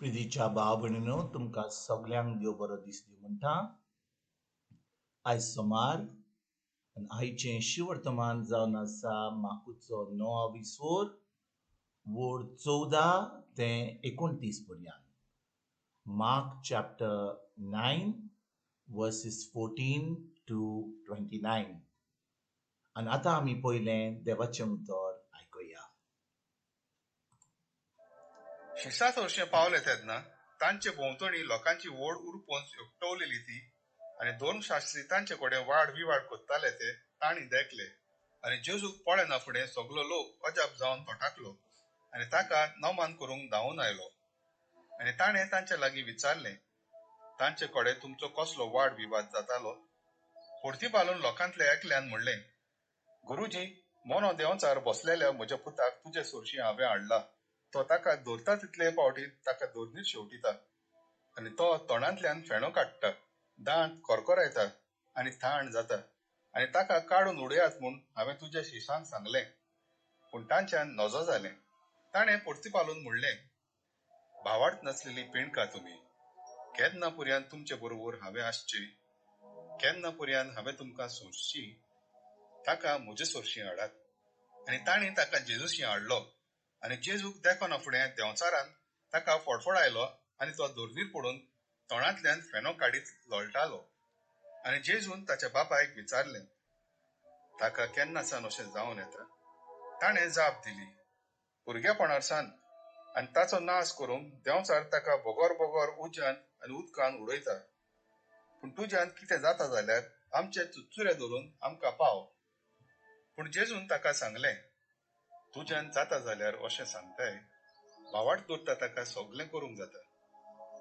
प्रितीच्या भाव भयणीनो तुमकां सगल्यांक देव बरो दीस दिवं म्हणटा. आयज सोमार आनी आयचें शिवर्तमान जावन आसा माकूचो 9 वोड 14 ते 29 पर्यंत. मार्क चॅप्टर 9 verses 14 to 29. आनी आतां आमी पयलें देवाचें उतर आयकुया. शिसा चडशें पावले तेन्ना तांचे भोंवतणी लोकांची व्हड उरपोंच एकटवलेली ती आनी दोन शास्त्री तांचे कडेन वाड विवाड कोत्ताले ते तांणी देखले आनी जेजूक पळयना फुडें सगलो लोक अजाप जावन तोटाकलो आनी ताका नमान करूंक धांवून आयलो आनी ताणें तांचे लागीं विचारलें, तांचे कडेन तुमचो कसलो वाड विवाद जातालो? परतीपालून लोकांतले एकल्यान म्हणलें, गुरुजी, मोनो देंवचार बसलेल्या म्हज्या पुताक तुजे सोरशी हांवें हाडला. तो ताका धरता तितले फावटी ताका धरणीर शेवटिता आनी तो तोंडांतल्यान फेणो काडटा, दांत करकोरायता आनी थाण जाता आनी ताका काडून उडयात म्हूण हांवें तुज्या शिशांक सांगलें. पूण तांच्यान नजो जालें. ताणें परतीपालून म्हणलें, भावार्थ नासलेली पिणका तुमी, केन्ना पर्यंत तुमचे बरोबर हांवें आसची? केन्ना पर्यंत हांवें तुमकां सोंसची? ताका म्हजे सोरशी हाडात. आनी तांणी ताका जेजूशी हाडलो आनी जेजूक देखना फुडें देंवचारान ताका फडफडायलो आनी तो धरणीर पडून तोंडांतल्यान फेनो काडीत लोळटालो. आनी जेजून ताच्या बापायक विचारलें, ताका केन्नासान अशें जावन येता? ताणें जाप दिली, भुरगेपणारसान, आनी ताचो नाश करूंक देंवचार ताका बोगोर बोगोर उज्यान आनी उदकान उडयता. पूण तुज्यान कितें जाता जाल्यार आमचे चुचुरे धरून आमकां पाव. पूण जेजून ताका सांगलें, तुज्यान जाता जाल्यार अशें सांगताय, भावार्थ दवरता ताका सगलें करूंक जाता.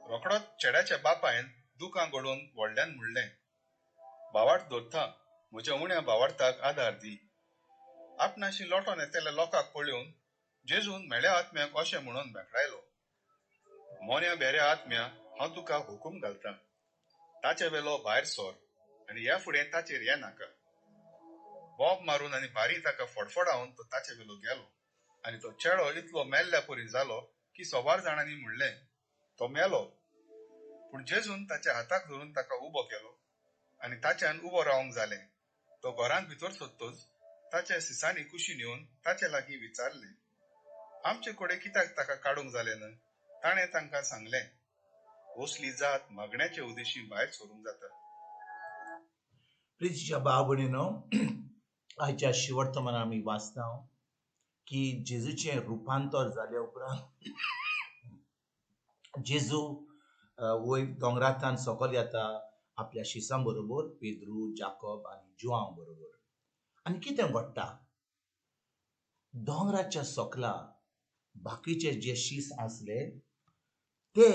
रोखडोच चेड्याच्या बापायन दुकां घडोवन व्हडल्यान म्हणलें, भावार्थ दवरता, म्हज्या उण्या भावार्थाक आदार दी. आपणाशी लोटोन येतेल्या लोकांक पळयोवन जेजून मेळ्या आत्म्याक अशें म्हणून भेकडायलो, मोन्या बेऱ्या आत्म्या, हांव तुका हुकूम घालतां, ताचे वेलो भायर सोर आनी ह्या फुडें ताचेर ये नाका. बोब मारून आनी भारी ताका फडफडावन तो ताचे वेलो गेलो आनी तो चेडो इतलो मेल्ल्या परी जालो की सोबार जाणांनी म्हणलें, तो मेलो. पूण जेजून ताच्या हाताक धरून ताका उबो केलो आनी ताच्यान उबो रावंक जालें. तो घरांत भितर सोदतोच ताच्या सिसांनी कुशीन येवन ताचे लागीं विचारलें, आमचे कडेन कित्याक ताका काडूंक जालें ना? ताणें तांकां सांगलें, असली जात मागण्याचे उदेशी भायर सरूंक जाता. प्रितीच्या भाव भयणीनो आयच्या शिवर्तमान आमी वाचता की जेजूचें रुपांतर जाल्या उपरांत जेजू वयर दोंगरांतल्यान सकयल येता आपल्या शिसां बरोबर, पेद्रू, जाकोब आनी जुआंव बरोबर. आनी कितें घडटा? दोंगराच्या सकला बाकीचे जे शीस आसले ते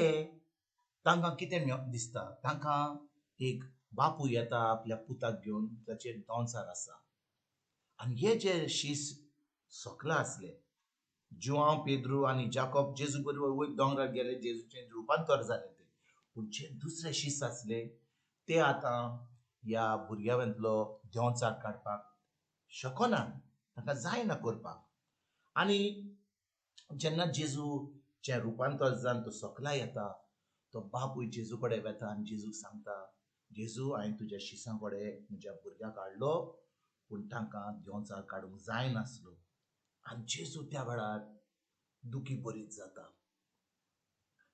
तांकां कितें दिसता? तांकां एक बापूय येता आपल्या पुताक घेवन, ताचेर दोंचार आसा. आनी हे जे शीस सकला आसले, जुआंव, पेद्रू आनी जाकोब जेजू बरोबर वयर दोंगरार गेले, जेजूचें रुपांतर जालें ते. पूण जे दुसरे शीस आसले ते आतां ह्या भुरग्यावेंतलो देंवचार काडपाक शकना, ताका जायना करपाक. आनी जेन्ना जेजूचें रुपांतर जावन तो सकला येता, तो बापूय जेजू कडेन वेता आनी जेजूक सांगता, जेजू, हांवें तुज्या शिसां कडेन म्हज्या भुरग्याक हाडलो, पूण तांकां देंवचार काडूंक जायनासलो. आनी जेजू त्या वेळार दुखी बरीत जाता.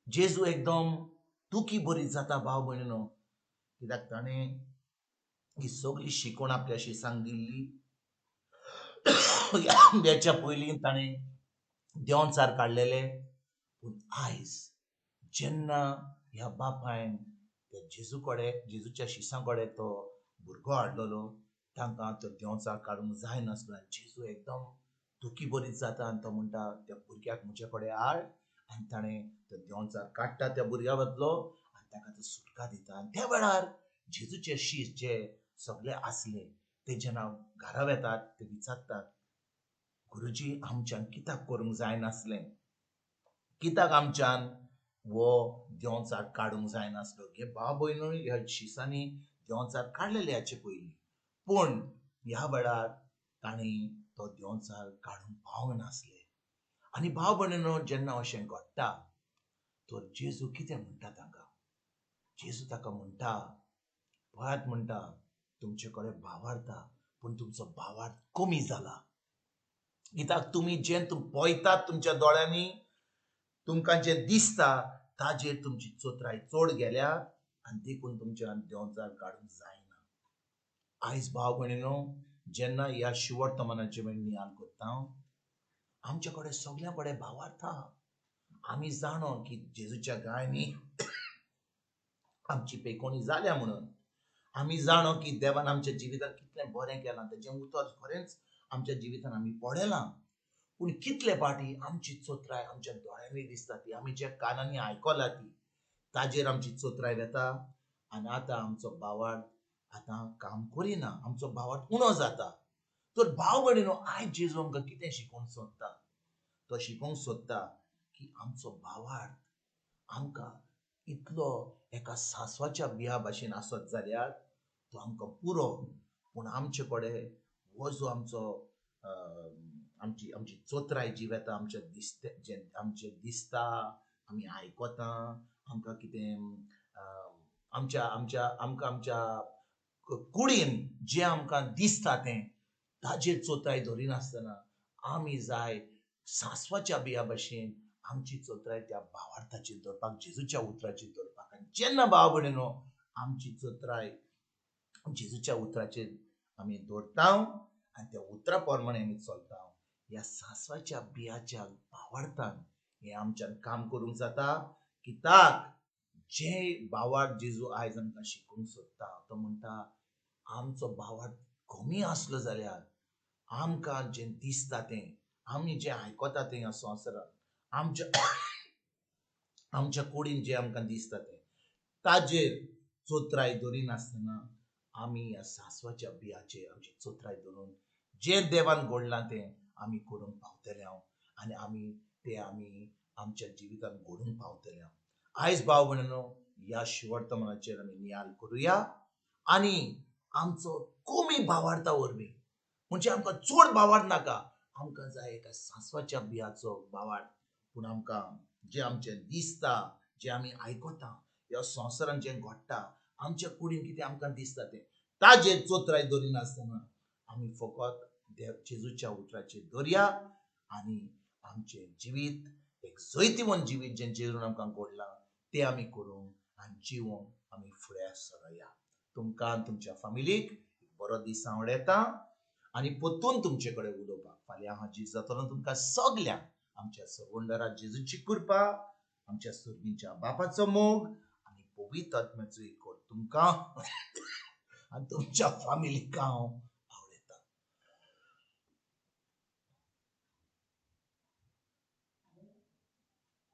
जेजू एकदम दुखी बरीत जाता भाव भयणीनो, कित्याक ताणें ही सगळी शिकवण आपल्या शिसांक दिल्ली. हेच्या पयलीं ताणें देंवचार काडलेले. पूण आयज जेन्ना ह्या बापायन त्या जेजू कडेन, जेजूच्या शिसां कडेन तो भुरगो हाडलेलो, तांकां तो देंवचार काडूंक जायनासलो. आनी जेजू एकदम दुखी बरीत जाता आनी तो म्हणटा, त्या भुरग्याक म्हजे कडेन हाड. आनी ताणें तो देंवचार काडटा त्या भुरग्या वतलो आनी ताका तो सुटका दिता. आनी त्या वेळार जेजूचे शीस जे सगळे आसले ते जेन्ना घरा वेतात ते विचारतात, गुरुजी, आमच्यान कित्याक करूंक जायनासलें? कित्याक आमच्यान वो देंवचार काडूंक जायनासलो? हे भाव भयणो, ह्या शिसांनी देंवचार काडलेले हाचे पयलीं, पूण ह्या वेळार तांणी तो देंवचार काडूंक पावंक नासले. आनी भाव भयणीनो, जेन्ना अशें घडटा तर जेजू कितें म्हणटा ताका? जेजू ताका म्हणटा, पळयात म्हणटा, तुमचे कडेन भावार्थ आहा, पूण तुमचो भावार्थ कमी जाला. कित्याक तुमी जें पळयतात तुमच्या दोळ्यांनी, तुमकां जें दिसता ताजेर तुमची चोत्राय चड गेल्या आनी देखून तुमच्यान देंवचार काडूंक जायना. आयज भाव भयणीनो, जेन्ना ह्या शिवर्तमानाचे नियाळ करता हांव, आमचे कडेन सगळ्या कडेन भावार्थ आहा. आमी जाणो की जेजूच्या गायांनी आमची पेकोणी जाल्या म्हणून. आमी जाणो की देवान आमच्या जिवितांत कितलें बरें केलां, तेजें उतर खरेंच आमच्या जिवितांत आमी पळयलां. पूण कितले फावटी आमची चोत्राय आमच्या दोळ्यांनी दिसता ती, आमी जे कानांनी आयकलां ती, ताजेर आमची चोत्राय वेता आनी आतां आमचो भावार्थ आतां काम करिना, आमचो भावार्थ उणो जाता. तर भाव भयणीनो, आयज जेजू आमकां कितें शिकोवंक सोदता? तो शिकोवंक सोदता की आमचो भावार्थ आमकां इतलो एका सांसवाच्या बिया भाशेन आसत जाल्यार तो आमकां पुरो. पूण आमचे कडेन हो जो आमचो आमची आमची चोत्राय जी वेता, आमच्या जें आमचें दिसता, आमी आयकता, आमकां कितें आमच्या आमच्या आमकां आमच्या कुडीन जें आमकां दिसता तें, ताजेर चोत्राय धरिनासतना आमी जाय सांसवाच्या बिया भाशेन आमची चोत्राय त्या भावार्थाचेर दवरपाक, जेजूच्या उतराचेर दवरपाक. आनी जेन्ना भाव भयणीनो आमची चोत्राय जेजूच्या उतराचेर आमी दवरता आनी त्या उतरा प्रमाणे आमी चलता, ह्या सांसवाच्या बियाच्या भावार्थान हें आमच्यान काम करूंक जाता. कित्याक जे भावार्थ जेजू आयज आमकां शिकोवंक सोदता, तो म्हणटा आमचो भावार्थ कमी आसलो जाल्यार आमकां जें दिसता तें, आमी जें आयकता तें ह्या संवसारांत, आमच्या आमच्या कुडीन जें आमकां दिसता तें, ताजेर चोत्राय धरिनासतना आमी ह्या सांसवाच्या बियाचेर आमची चोत्राय धरून जें देवान घडलां तें आमी करूंक पावतले आनी आमी आमच्या जिवितांत घडोवंक पावतले. आयज भाव भयणीनो, ह्या शिवर्तमानाचेर आमी नियाळ करुया आनी आमचो कमी भावार्था वरवीं, म्हणजे आमकां चड भावार्थ नाका, आमकां जाय एका सांसवाच्या बियाचो भावार्थ. पूण आमकां जें आमचें दिसता, जें आमी आयकता, ह्या संवसारांत जें घडटा, आमच्या कुडीन कितें आमकां दिसता तें, ताजेर चोत्राय धरिनासतना आमी फकत जेजूच्या उतराचेर धरया आनी आमचें जिवीत एक जैतिवंत जिवीत जें जेजून आमकां घडलां तें आमी करूंक आनी जिवोंक आमी फुडें सरया. तुमकां तुमच्या फॅमिलीक बरो दीस हांव येता आनी परतून तुमचे कडेन उलोवपाक फाल्यां हाजीर जातलो. तुमकां सगल्यांक आमच्या सर्वंडरा जेजूची कृपा, आमच्या सुर्गीच्या बापाचो मोग आनी पवित्र आत्म्याचो इकोड तुमकां आनी तुमच्या फॅमिलीक हांव